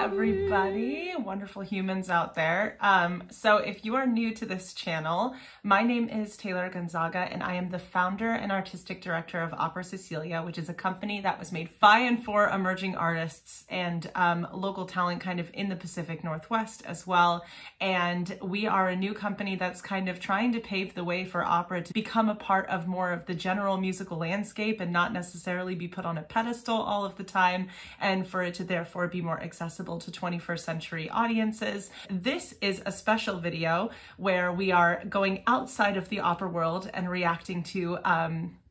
everybody, wonderful humans out there. So if you are new to this channel, my name is Taylor Gonzaga and I am the founder and artistic director of Opera Cecilia, which is a company that was made by and for emerging artists and local talent kind of in the Pacific Northwest as well. And we are a new company that's kind of trying to pave the way for opera to become a part of more of the general musical landscape and not necessarily be put on a pedestal all of the time, and for it to therefore be more accessible to 21st century audiences. This is a special video where we are going outside of the opera world and reacting to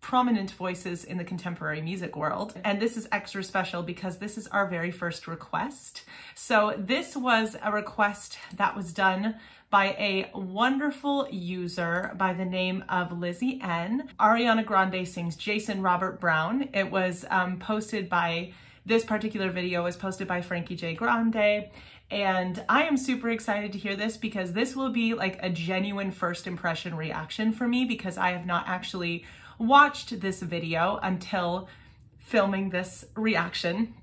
prominent voices in the contemporary music world. And this is extra special because this is our very first request. So this was a request that was done by a wonderful user by the name of Lizzie N. Ariana Grande sings Jason Robert Brown. It was posted by, this particular video was posted by Frankie J. Grande. And I am super excited to hear this because this will be like a genuine first impression reaction for me, because I have not actually watched this video until filming this reaction.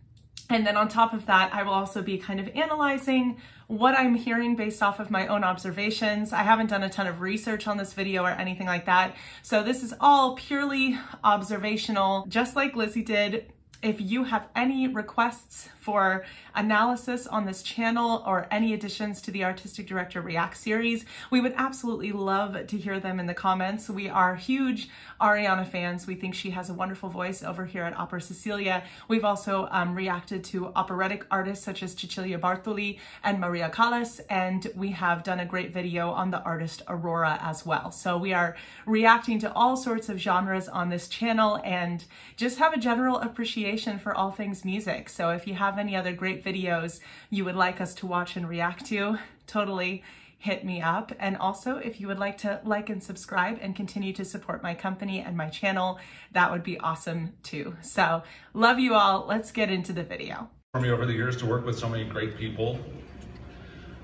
And then on top of that, I will also be kind of analyzing what I'm hearing based off of my own observations. I haven't done a ton of research on this video or anything like that. So this is all purely observational, just like Lizzie did. If you have any requests for analysis on this channel or any additions to the Artistic Director React series, we would absolutely love to hear them in the comments. We are huge Ariana fans. We think she has a wonderful voice over here at Opera Cecilia. We've also reacted to operatic artists such as Cecilia Bartoli and Maria Callas, and we have done a great video on the artist Aurora as well. So we are reacting to all sorts of genres on this channel and just have a general appreciation for all things music. So if you have any other great videos you would like us to watch and react to, totally hit me up. And also, if you would like to like and subscribe and continue to support my company and my channel, that would be awesome too. So love you all. Let's get into the video. For me over the years to work with so many great people.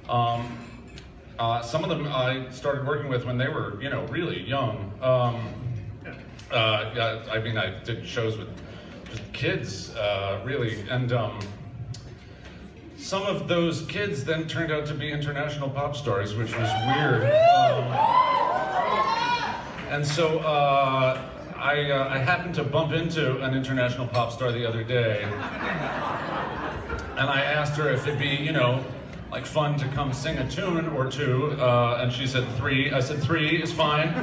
Some of them I started working with when they were, really young. I mean, I did shows with just kids, really, and some of those kids then turned out to be international pop stars, which was weird. And so I happened to bump into an international pop star the other day, and I asked her if it'd be, like fun to come sing a tune or two, and she said 3. I said 3 is fine.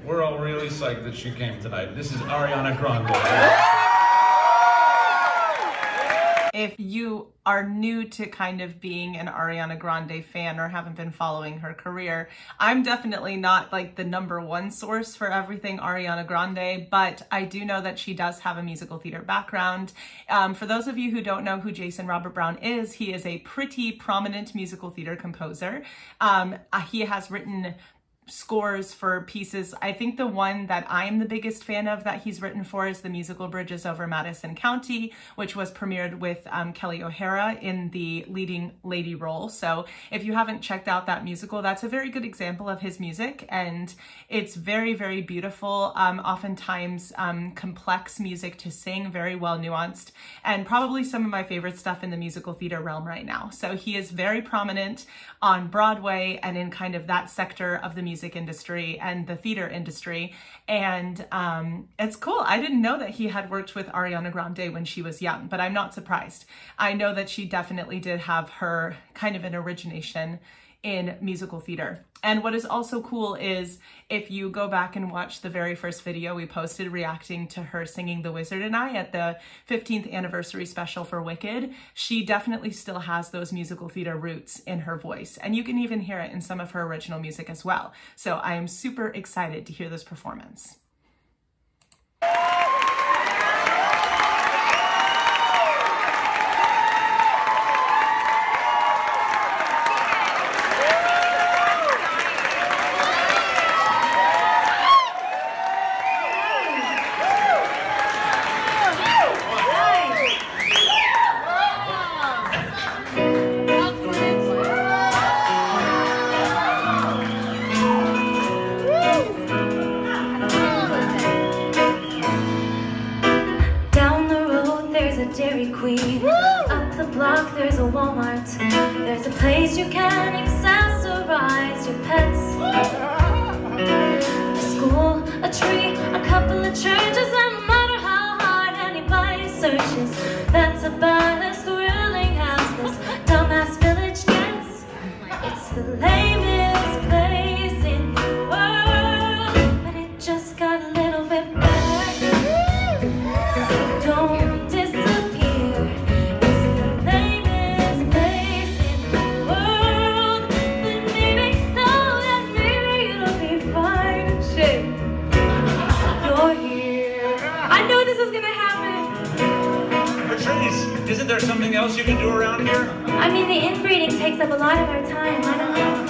We're all really psyched that she came tonight. This is Ariana Grande. If you are new to kind of being an Ariana Grande fan or haven't been following her career, I'm definitely not like the #1 source for everything Ariana Grande, but I do know that she does have a musical theater background. For those of you who don't know who Jason Robert Brown is, he is a pretty prominent musical theater composer. He has written scores for pieces. I think the one that I'm the biggest fan of that he's written for is the musical Bridges Over Madison County, which was premiered with Kelly O'Hara in the leading lady role. So if you haven't checked out that musical, that's a very good example of his music, and it's very, very beautiful, oftentimes complex music to sing, very well nuanced, and probably some of my favorite stuff in the musical theater realm right now. So he is very prominent on Broadway and in kind of that sector of the music industry and the theater industry. And it's cool. I didn't know that he had worked with Ariana Grande when she was young, but I'm not surprised. I know that she definitely did have her kind of an origination in musical theater. And what is also cool is if you go back and watch the very first video we posted reacting to her singing The Wizard and I at the 15th anniversary special for Wicked, she definitely still has those musical theater roots in her voice. And you can even hear it in some of her original music as well. So I am super excited to hear this performance. ways you can accessorize your pets. A school, a tree, a couple of churches, and no matter how hard anybody searches, that's about as thrilling as this dumbass village gets. It's the lamest place in the world, but it just got a little bit better. So don't disappear. It's the lamest place in the world, but maybe, no, that maybe it'll be fine. Shit, you're here. I knew this was gonna happen. Patrice, isn't there something else you can do around here? I mean, the inbreeding takes up a lot of our time. I don't know.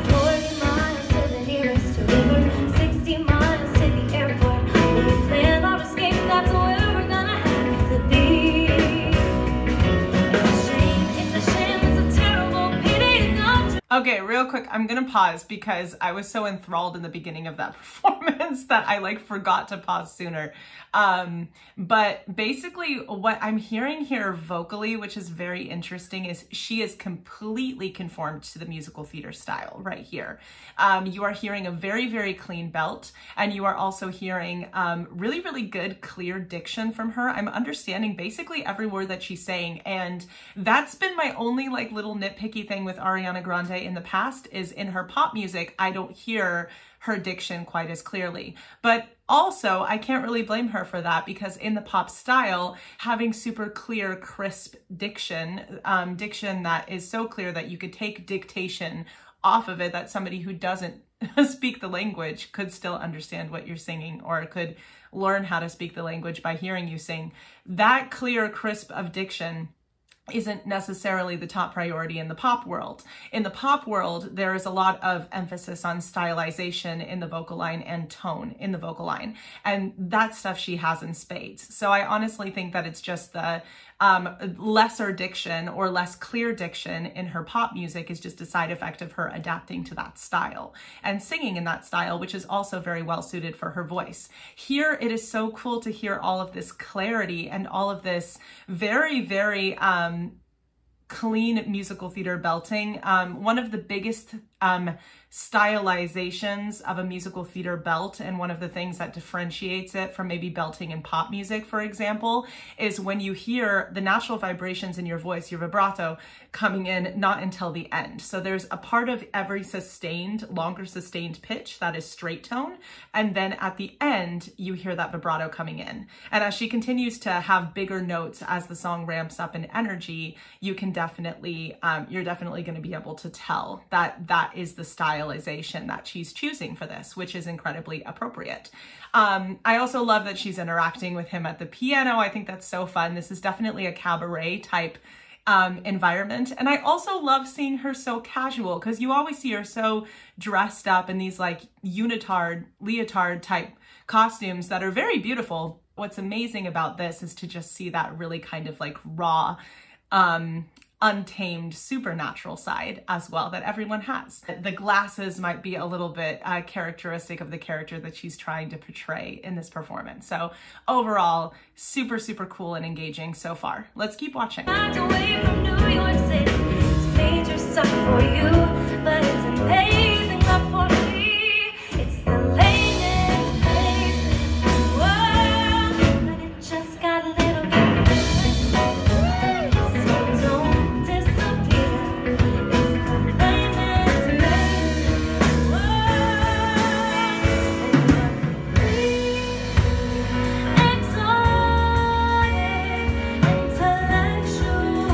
40 miles to the nearest river, 60 miles to the airport. We plan our escape, that's where we're gonna have to be. It's a shame, it's a terrible pity. Don't you? Okay, real quick, I'm gonna pause because I was so enthralled in the beginning of that performance that I like forgot to pause sooner. But basically what I'm hearing here vocally, which is very interesting, is she is completely conformed to the musical theater style right here. You are hearing a very, very clean belt, and you are also hearing really, really good, clear diction from her. I'm understanding basically every word that she's saying, and that's been my only like little nitpicky thing with Ariana Grande in the past, is in her pop music, I don't hear her diction quite as clearly. But also, I can't really blame her for that, because in the pop style, having super clear, crisp diction, diction that is so clear that you could take dictation off of it, that somebody who doesn't speak the language could still understand what you're singing, or could learn how to speak the language by hearing you sing. That clear, crisp of diction isn't necessarily the top priority in the pop world. In the pop world, there is a lot of emphasis on stylization in the vocal line and tone in the vocal line. And that stuff she has in spades. So I honestly think that it's just the lesser diction or less clear diction in her pop music is just a side effect of her adapting to that style and singing in that style, which is also very well suited for her voice. Here, it is so cool to hear all of this clarity and all of this very, very clean musical theater belting. One of the biggest stylizations of a musical theater belt, and one of the things that differentiates it from maybe belting in pop music, for example, is when you hear the natural vibrations in your voice, your vibrato, coming in not until the end. So there's a part of every sustained, longer sustained pitch that is straight tone, and then at the end, you hear that vibrato coming in. And as she continues to have bigger notes as the song ramps up in energy, you can definitely, you're definitely going to be able to tell that that is the stylization that she's choosing for this, which is incredibly appropriate. I also love that she's interacting with him at the piano. I think that's so fun. This is definitely a cabaret type environment. And I also love seeing her so casual, because you always see her so dressed up in these like leotard type costumes that are very beautiful. What's amazing about this is to just see that really kind of like raw, untamed, supernatural side as well that everyone has. The glasses might be a little bit characteristic of the character that she's trying to portray in this performance. So overall, super, super cool and engaging so far. Let's keep watching. Away from New York City, it's major stuff for you, but it's amazing stuff for me. It's the latest place in the world, but it just got a little bit better. So don't disappear. It's the latest place in the world, and you're exotic, intellectual.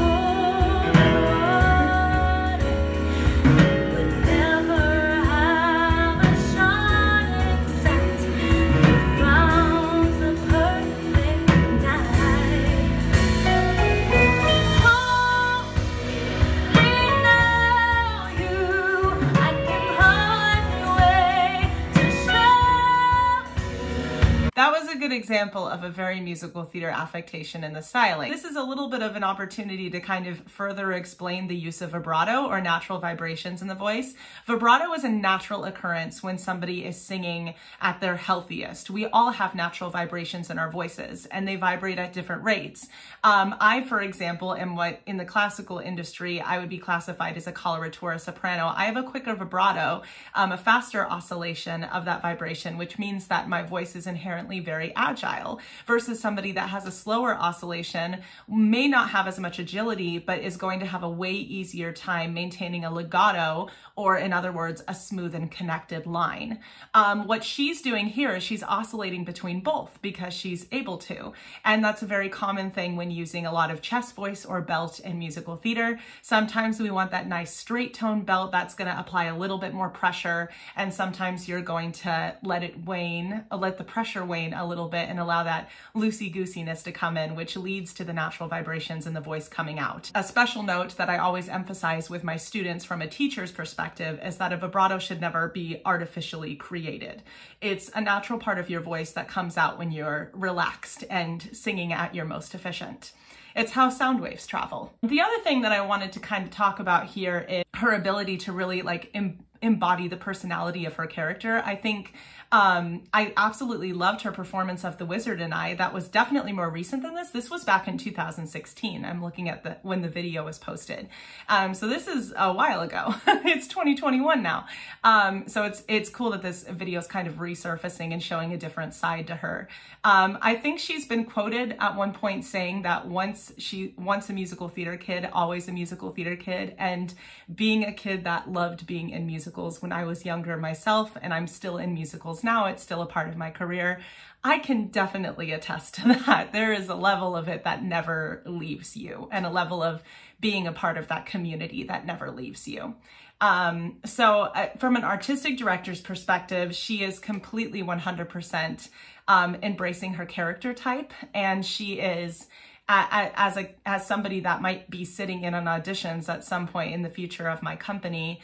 a good example of a very musical theater affectation in the styling. This is a little bit of an opportunity to kind of further explain the use of vibrato or natural vibrations in the voice. Vibrato is a natural occurrence when somebody is singing at their healthiest. We all have natural vibrations in our voices and they vibrate at different rates. I, for example, am what in the classical industry, I would be classified as a coloratura soprano. I have a quicker vibrato, a faster oscillation of that vibration, which means that my voice is inherently very agile, versus somebody that has a slower oscillation, may not have as much agility, but is going to have a way easier time maintaining a legato, or in other words, a smooth and connected line. What she's doing here is she's oscillating between both because she's able to. And that's a very common thing when using a lot of chest voice or belt in musical theater. Sometimes we want that nice straight tone belt that's going to apply a little bit more pressure. And sometimes you're going to let it wane, let the pressure wane a little bit and allow that loosey-goosiness to come in, which leads to the natural vibrations in the voice coming out. A special note that I always emphasize with my students from a teacher's perspective is that a vibrato should never be artificially created. It's a natural part of your voice that comes out when you're relaxed and singing at your most efficient. It's how sound waves travel. The other thing that I wanted to kind of talk about here is her ability to really like embody the personality of her character. I think I absolutely loved her performance of The Wizard and I. That was definitely more recent than this. This was back in 2016. I'm looking at when the video was posted. So this is a while ago. It's 2021 now. So it's cool that this video is kind of resurfacing and showing a different side to her. I think she's been quoted at one point saying that once a musical theater kid, always a musical theater kid, and being a kid that loved being in musicals when I was younger myself, and I'm still in musicals now, it's still a part of my career. I can definitely attest to that. There is a level of it that never leaves you, and a level of being a part of that community that never leaves you. So from an artistic director's perspective, she is completely 100% embracing her character type, and she is as somebody that might be sitting in on auditions at some point in the future of my company,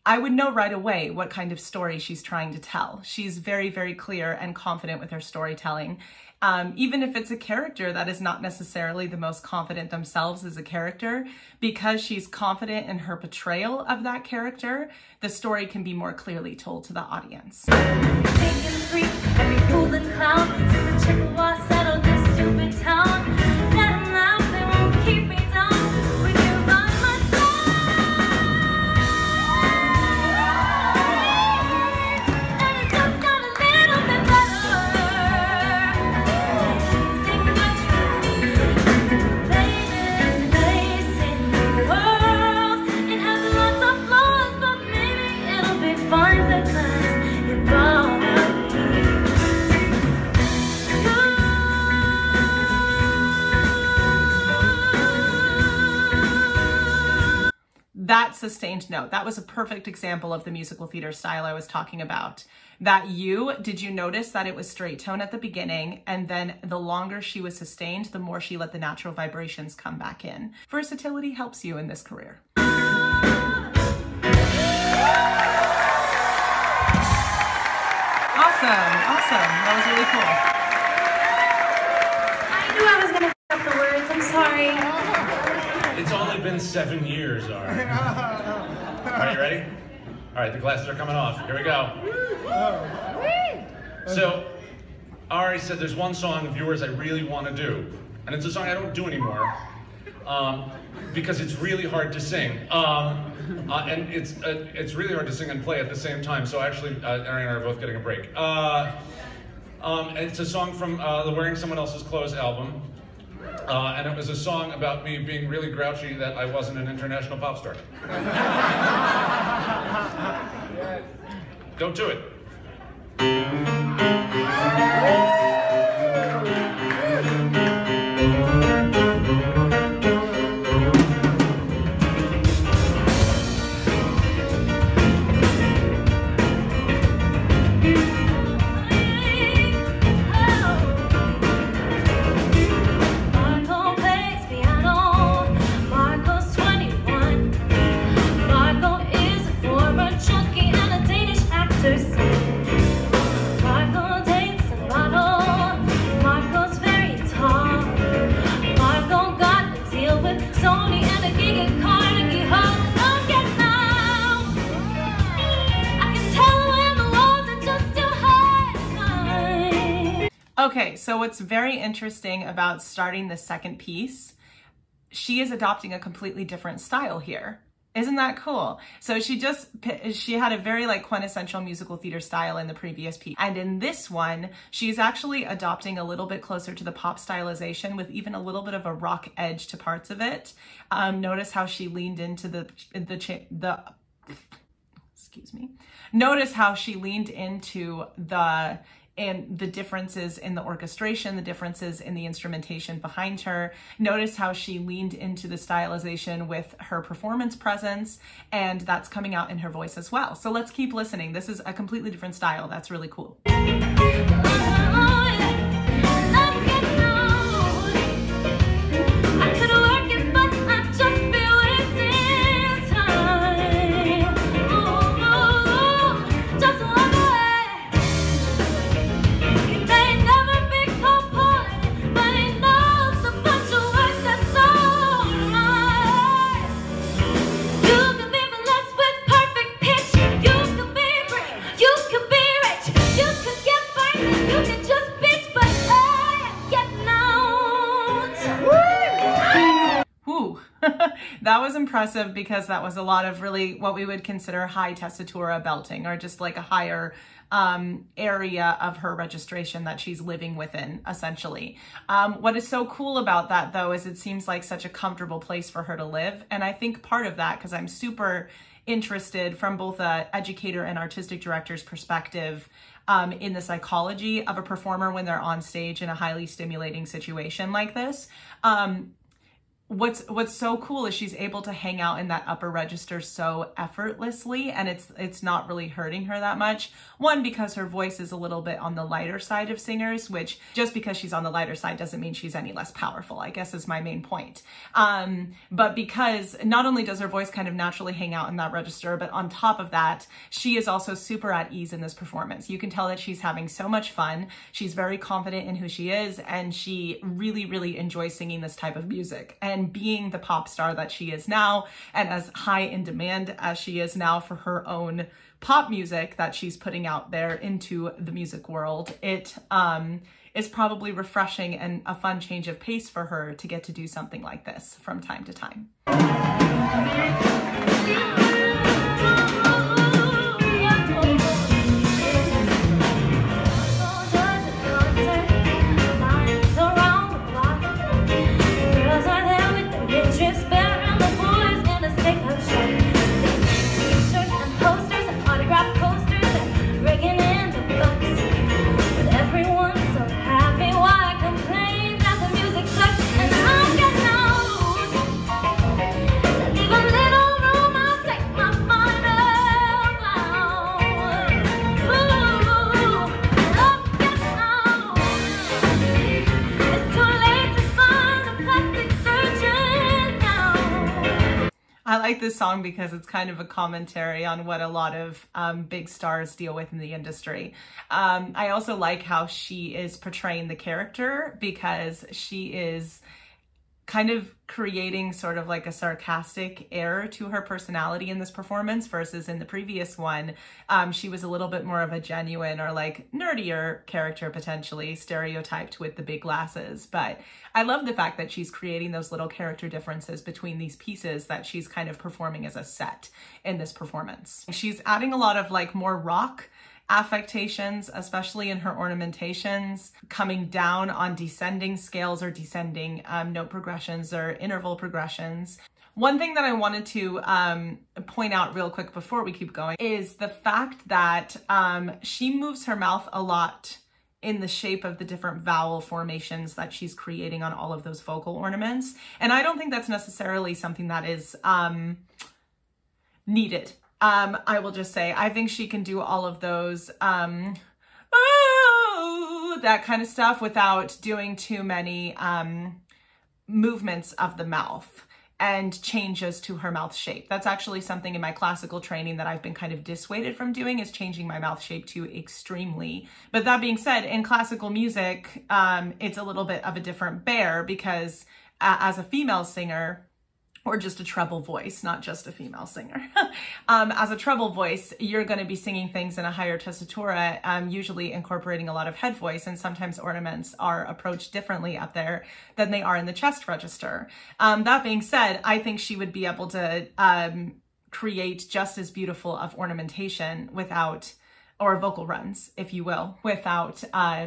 I would know right away what kind of story she's trying to tell. She's very, very clear and confident with her storytelling. Even if it's a character that is not necessarily the most confident themselves as a character, because she's confident in her portrayal of that character, the story can be more clearly told to the audience. That sustained note, that was a perfect example of the musical theater style I was talking about. Did you notice that it was straight tone at the beginning, and then the longer she was sustained, the more she let the natural vibrations come back in. Versatility helps you in this career. Awesome, that was really cool. I knew I was gonna f up the words, I'm sorry. It's only been 7 years, Ari. Are you ready? All right, the glasses are coming off. Here we go. So, Ari said there's one song of yours I really want to do. And it's a song I don't do anymore because it's really hard to sing. And it's really hard to sing and play at the same time. So actually, Ari and I are both getting a break. It's a song from the Wearing Someone Else's Clothes album. And it was a song about me being really grouchy that I wasn't an international pop star. Don't do it. Marco is a former junkie and a Danish actor. Okay, so what's very interesting about starting the second piece, she is adopting a completely different style here. Isn't that cool? So she had a very like quintessential musical theater style in the previous piece. And in this one, she's actually adopting a little bit closer to the pop stylization with even a little bit of a rock edge to parts of it. Notice how she leaned into excuse me. Notice how she leaned into the differences in the orchestration, the differences in the instrumentation behind her. Notice how she leaned into the stylization with her performance presence, and that's coming out in her voice as well. So let's keep listening. This is a completely different style. That's really cool. That was impressive because that was a lot of really what we would consider high tessitura belting, or just like a higher area of her registration that she's living within, essentially. What is so cool about that, though, is it seems like such a comfortable place for her to live. And I think part of that, because I'm super interested from both an educator and artistic director's perspective in the psychology of a performer when they're on stage in a highly stimulating situation like this. What's so cool is she's able to hang out in that upper register so effortlessly, and it's not really hurting her that much. One, because her voice is a little bit on the lighter side of singers, which just because she's on the lighter side doesn't mean she's any less powerful, I guess is my main point. But because not only does her voice kind of naturally hang out in that register, but on top of that, she is also super at ease in this performance. You can tell that she's having so much fun. She's very confident in who she is, and she really, really enjoys singing this type of music. And being the pop star that she is now, and as high in demand as she is now for her own pop music that she's putting out there into the music world, it is probably refreshing and a fun change of pace for her to get to do something like this from time to time. I like this song because it's kind of a commentary on what a lot of big stars deal with in the industry. I also like how she is portraying the character, because she is kind of creating sort of like a sarcastic air to her personality in this performance, versus in the previous one, she was a little bit more of a genuine or like nerdier character, potentially stereotyped with the big glasses. But I love the fact that she's creating those little character differences between these pieces that she's kind of performing as a set in this performance. She's adding a lot of like more rock affectations, especially in her ornamentations, coming down on descending scales or descending note progressions or interval progressions. One thing that I wanted to point out real quick before we keep going is the fact that she moves her mouth a lot in the shape of the different vowel formations that she's creating on all of those vocal ornaments. And I don't think that's necessarily something that is needed. I will just say, I think she can do all of those, that kind of stuff without doing too many movements of the mouth and changes to her mouth shape. That's actually something in my classical training that I've been kind of dissuaded from doing, is changing my mouth shape to extremely. But that being said, in classical music, it's a little bit of a different bear, because as a female singer, or just a treble voice, not just a female singer. As a treble voice, you're going to be singing things in a higher tessitura, usually incorporating a lot of head voice, and sometimes ornaments are approached differently up there than they are in the chest register. That being said, I think she would be able to create just as beautiful of ornamentation without, or vocal runs, if you will, without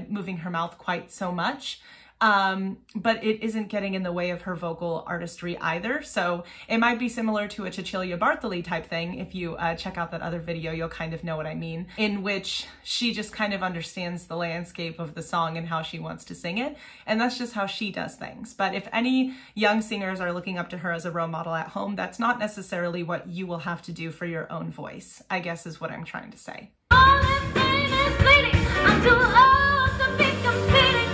moving her mouth quite so much. But it isn't getting in the way of her vocal artistry either. So it might be similar to a Cecilia Bartoli type thing. If you check out that other video, you'll kind of know what I mean, in which she just kind of understands the landscape of the song and how she wants to sing it. And that's just how she does things. But if any young singers are looking up to her as a role model at home, that's not necessarily what you will have to do for your own voice, I guess is what I'm trying to say. All this pain is fleeting. I'm too old to be competing.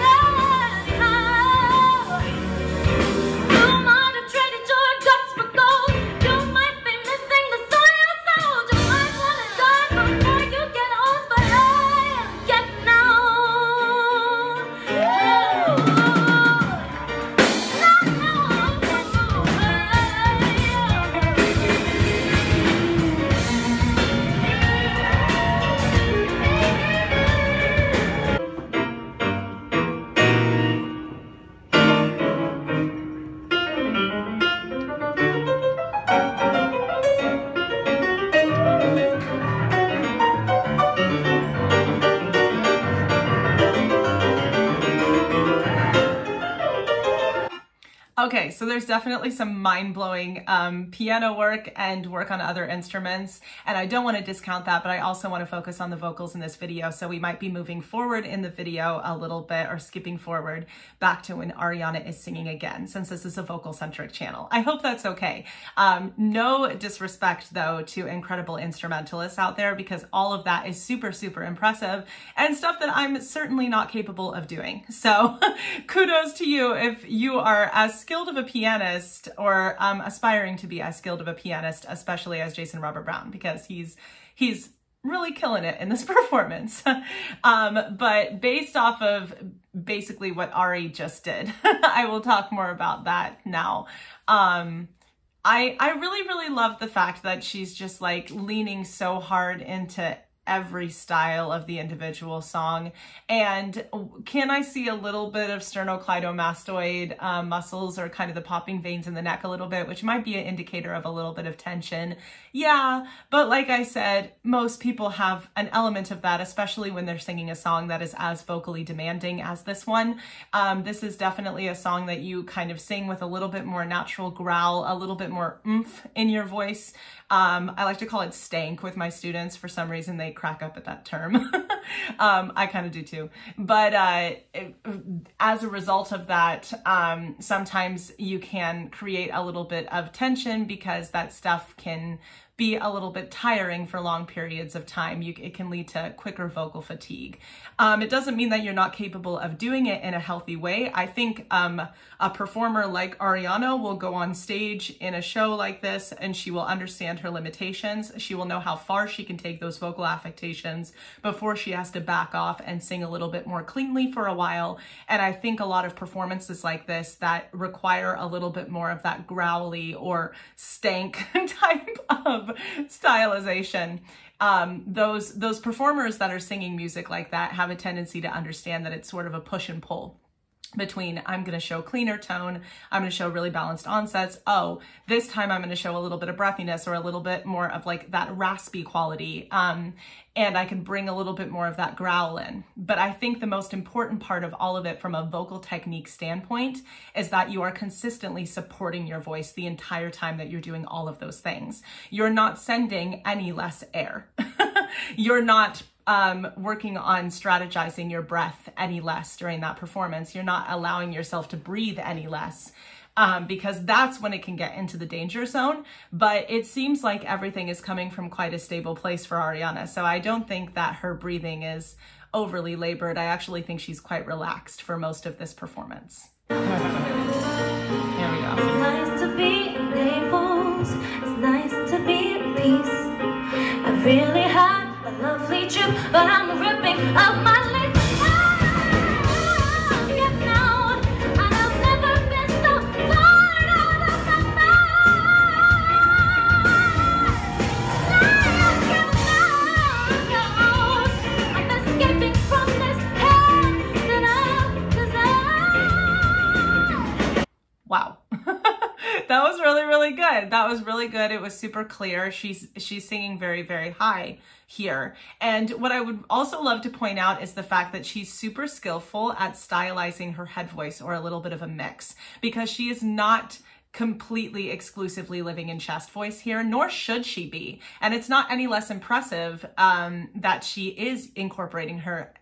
Okay, so there's definitely some mind-blowing piano work and work on other instruments, and I don't want to discount that, but I also want to focus on the vocals in this video, so we might be moving forward in the video a little bit, or skipping forward back to when Ariana is singing again, since this is a vocal-centric channel. I hope that's okay. No disrespect, though, to incredible instrumentalists out there, because all of that is super, super impressive, and stuff that I'm certainly not capable of doing. So kudos to you if you are as skilled of a pianist, or aspiring to be as skilled of a pianist, especially as Jason Robert Brown, because he's really killing it in this performance. But based off of basically what Ari just did, I will talk more about that now. I really love the fact that she's just like leaning so hard into every style of the individual song. And can I see a little bit of sternocleidomastoid muscles, or kind of the popping veins in the neck a little bit, which might be an indicator of a little bit of tension? Yeah, but like I said, most people have an element of that, especially when they're singing a song that is as vocally demanding as this one. This is definitely a song that you kind of sing with a little bit more natural growl, a little bit more oomph in your voice. I like to call it stank with my students. For some reason, they crack up at that term. I kind of do too. But as a result of that, sometimes you can create a little bit of tension, because that stuff can be a little bit tiring for long periods of time. It can lead to quicker vocal fatigue. It doesn't mean that you're not capable of doing it in a healthy way. I think a performer like Ariana will go on stage in a show like this, and she will understand her limitations. She will know how far she can take those vocal affectations before she has to back off and sing a little bit more cleanly for a while. And I think a lot of performances like this that require a little bit more of that growly or stank type of stylization, those performers that are singing music like that have a tendency to understand that it's sort of a push and pull between, I'm going to show cleaner tone, I'm going to show really balanced onsets, oh, this time I'm going to show a little bit of breathiness, or a little bit more of like that raspy quality, and I can bring a little bit more of that growl in. But I think the most important part of all of it from a vocal technique standpoint is that you are consistently supporting your voice the entire time that you're doing all of those things. You're not sending any less air. You're not working on strategizing your breath any less during that performance. You're not allowing yourself to breathe any less, because that's when it can get into the danger zone. But it seems like everything is coming from quite a stable place for Ariana. So I don't think that her breathing is overly labored. I actually think she's quite relaxed for most of this performance. Here we go. It's nice to be in Naples. It's nice to be at peace. I really had a lovely trip, but I'm ripping up my lips. Get down, and I've never been so far out of my mind. good. That was really good. It was super clear. She's singing very, very high here. And what I would also love to point out is the fact that she's super skillful at stylizing her head voice, or a little bit of a mix, because she is not completely exclusively living in chest voice here, nor should she be. And it's not any less impressive that she is incorporating her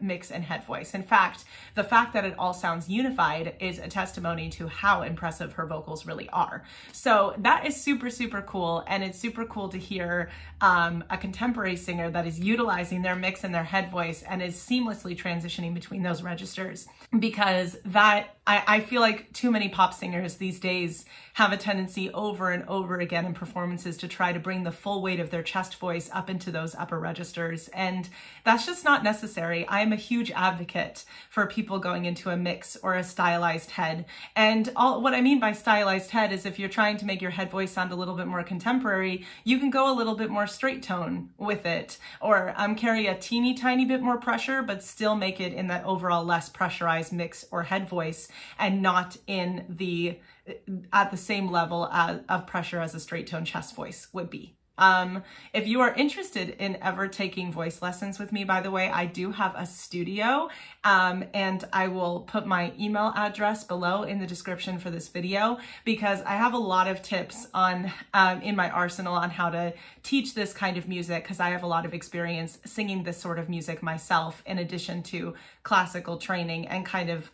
mix and head voice. In fact, the fact that it all sounds unified is a testimony to how impressive her vocals really are. So that is super, super cool. And it's super cool to hear a contemporary singer that is utilizing their mix and their head voice and is seamlessly transitioning between those registers, because that I feel like too many pop singers these days have a tendency over and over again in performances to try to bring the full weight of their chest voice up into those upper registers. And that's just not necessary. I am a huge advocate for people going into a mix or a stylized head. And what I mean by stylized head is if you're trying to make your head voice sound a little bit more contemporary, you can go a little bit more straight tone with it, or carry a teeny tiny bit more pressure, but still make it in that overall less pressurized mix or head voice, and not in the at the same level of pressure as a straight tone chest voice would be. If you are interested in ever taking voice lessons with me, by the way, I do have a studio, and I will put my email address below in the description for this video, because I have a lot of tips on in my arsenal on how to teach this kind of music, because I have a lot of experience singing this sort of music myself, in addition to classical training, and kind of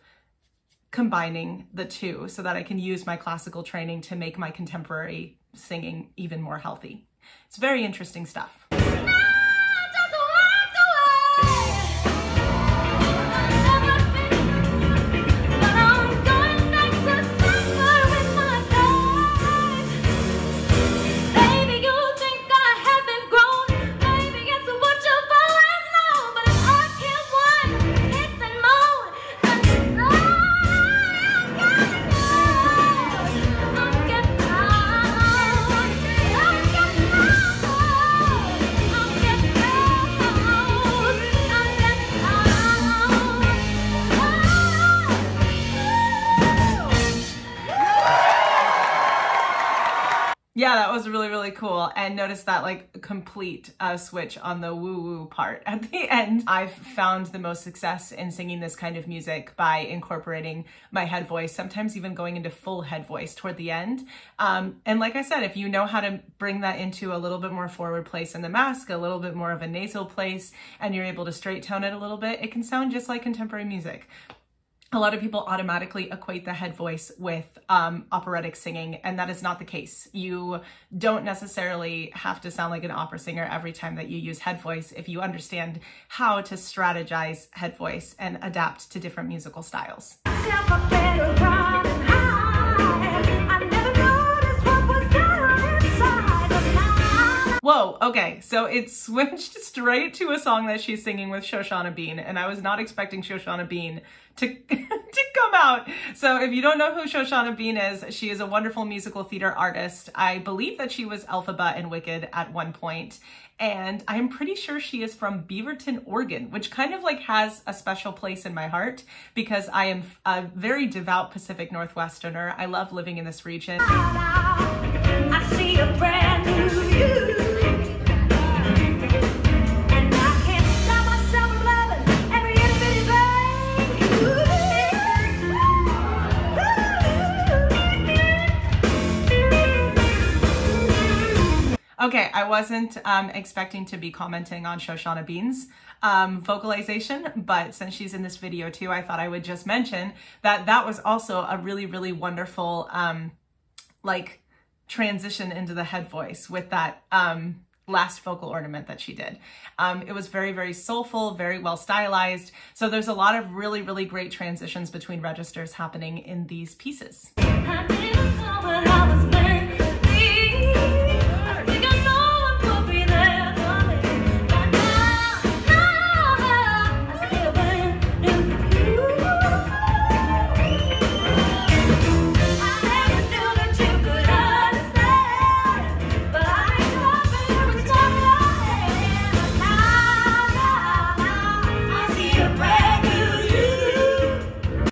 combining the two so that I can use my classical training to make my contemporary singing even more healthy. It's very interesting stuff. Yeah, that was really, really cool. And notice that like complete switch on the woo-woo part at the end. I've found the most success in singing this kind of music by incorporating my head voice, sometimes even going into full head voice toward the end. And like I said, if you know how to bring that into a little bit more forward place in the mask, a little bit more of a nasal place, and you're able to straight tone it a little bit, it can sound just like contemporary music. A lot of people automatically equate the head voice with operatic singing, and that is not the case. You don't necessarily have to sound like an opera singer every time that you use head voice if you understand how to strategize head voice and adapt to different musical styles. Whoa, okay, so it switched straight to a song that she's singing with Shoshana Bean, and I was not expecting Shoshana Bean to come out. So if you don't know who Shoshana Bean is, she is a wonderful musical theater artist. I believe that she was Elphaba in Wicked at one point, and I'm pretty sure she is from Beaverton, Oregon, which kind of like has a special place in my heart because I am a very devout Pacific Northwesterner. I love living in this region. I see a brand new you. Okay, I wasn't expecting to be commenting on Shoshana Bean's vocalization, but since she's in this video too, I thought I would just mention that that was also a really, really wonderful like transition into the head voice with that last vocal ornament that she did. It was very, very soulful, very well stylized. So there's a lot of really, really great transitions between registers happening in these pieces. I didn't know what I was meant to be. I figured no one would be there for me. But now I see a brand new you. I never knew that you could understand, but I love it every time you're here. Now I see a brand new you.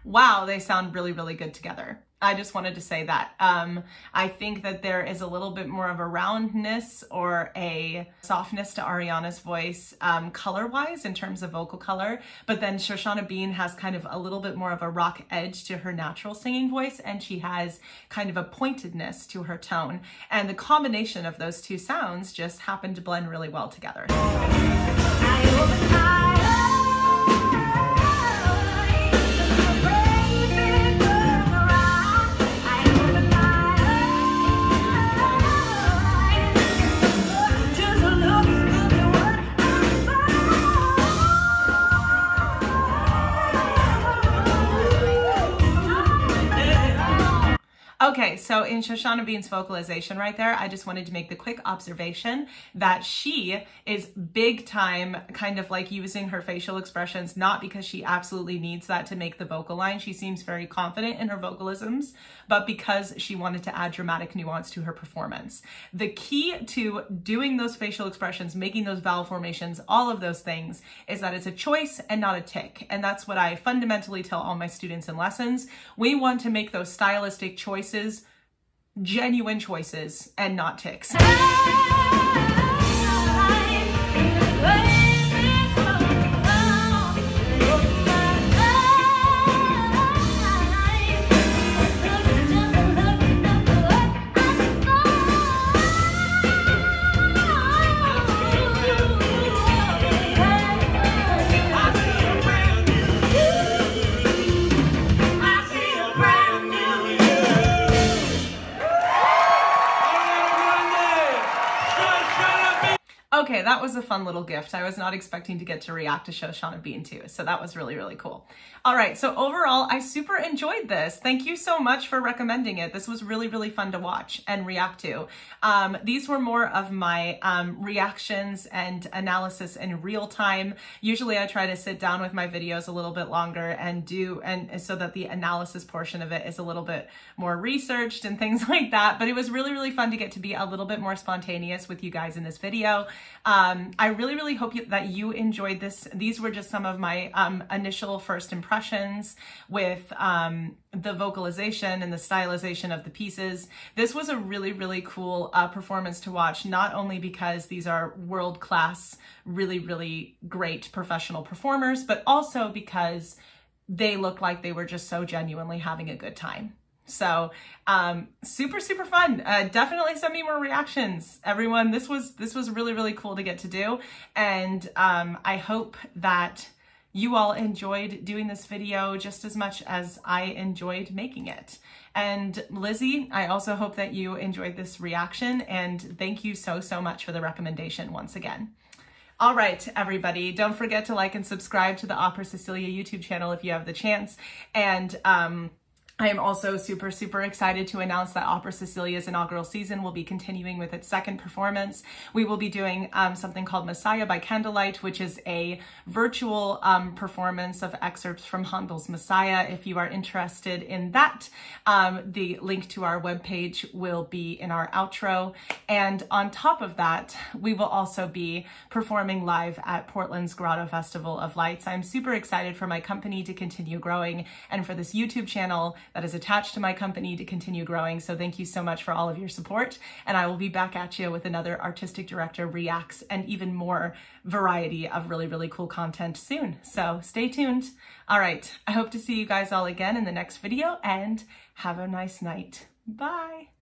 Wow, they sound really, really good together. I just wanted to say that. I think that there is a little bit more of a roundness or a softness to Ariana's voice color-wise in terms of vocal color, but then Shoshana Bean has kind of a little bit more of a rock edge to her natural singing voice, and she has kind of a pointedness to her tone. And the combination of those two sounds just happened to blend really well together. Okay, so in Shoshana Bean's vocalization right there, I just wanted to make the quick observation that she is big time kind of like using her facial expressions, not because she absolutely needs that to make the vocal line. She seems very confident in her vocalisms, but because she wanted to add dramatic nuance to her performance. The key to doing those facial expressions, making those vowel formations, all of those things, is that it's a choice and not a tick. And that's what I fundamentally tell all my students in lessons. We want to make those stylistic choices genuine choices and not ticks. Okay, that was a fun little gift. I was not expecting to get to react to Shoshana Bean too, so that was really, really cool. All right, so overall, I super enjoyed this. Thank you so much for recommending it. This was really, really fun to watch and react to. These were more of my reactions and analysis in real time. Usually I try to sit down with my videos a little bit longer and so that the analysis portion of it is a little bit more researched and things like that. But it was really, really fun to get to be a little bit more spontaneous with you guys in this video. I really, really hope that you enjoyed this. These were just some of my initial first impressions with the vocalization and the stylization of the pieces. This was a really, really cool performance to watch, not only because these are world-class, really, really great professional performers, but also because they looked like they were just so genuinely having a good time. So super, super fun. Definitely send me more reactions, everyone. This was really, really cool to get to do. And I hope that you all enjoyed doing this video just as much as I enjoyed making it. And Lizzie, I also hope that you enjoyed this reaction, and thank you so, so much for the recommendation once again. All right, everybody, don't forget to like and subscribe to the Opera Cecilia YouTube channel if you have the chance. And I am also super, super excited to announce that Opera Cecilia's inaugural season will be continuing with its second performance. We will be doing something called Messiah by Candlelight, which is a virtual performance of excerpts from Handel's Messiah. If you are interested in that, the link to our webpage will be in our outro. And on top of that, we will also be performing live at Portland's Grotto Festival of Lights. I'm super excited for my company to continue growing and for this YouTube channel that is attached to my company to continue growing. So thank you so much for all of your support. And I will be back at you with another artistic director reacts and even more variety of really, really cool content soon. So stay tuned. All right. I hope to see you guys all again in the next video, and have a nice night. Bye.